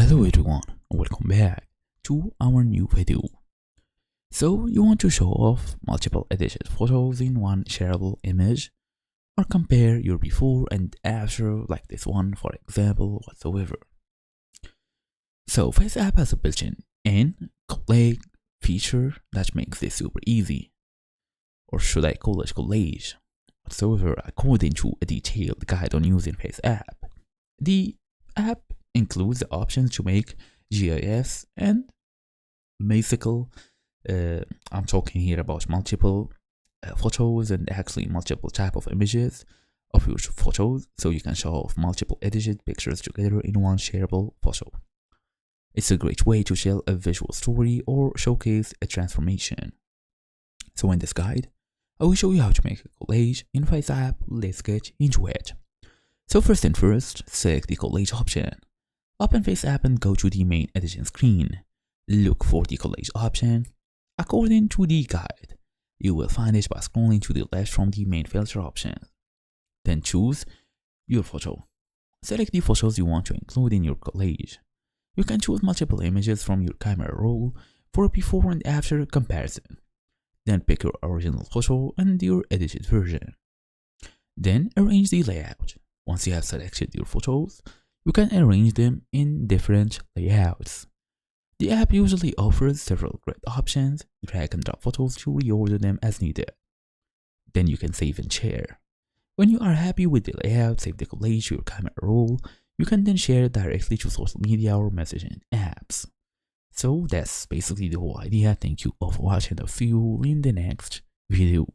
Hello everyone, welcome back to our new video. So you want to show off multiple edited photos in one shareable image or compare your before and after like this one for example whatsoever. So FaceApp has a built-in collage feature that makes this super easy, or should I call it collage whatsoever, according to a detailed guide on using FaceApp. The app includes the options to make GIFs and basically I'm talking here about multiple photos and actually multiple type of images of your photos, so you can show off multiple edited pictures together in one shareable photo. It's a great way to tell a visual story or showcase a transformation. So in this guide, I will show you how to make a collage in FaceApp. Let's get into it. So first thing first, select the collage option. Open FaceApp and go to the main editing screen. Look for the collage option. According to the guide, you will find it by scrolling to the left from the main filter option. Then choose your photo. Select the photos you want to include in your collage. You can choose multiple images from your camera roll for a before and after comparison. Then pick your original photo and your edited version. Then arrange the layout. Once you have selected your photos, you can arrange them in different layouts. The app usually offers several great options. Drag and drop photos to reorder them as needed. Then you can save and share. When you are happy with the layout, save the collage to your camera roll. You can then share it directly to social media or messaging apps. So that's basically the whole idea. Thank you all for watching. I'll see you in the next video.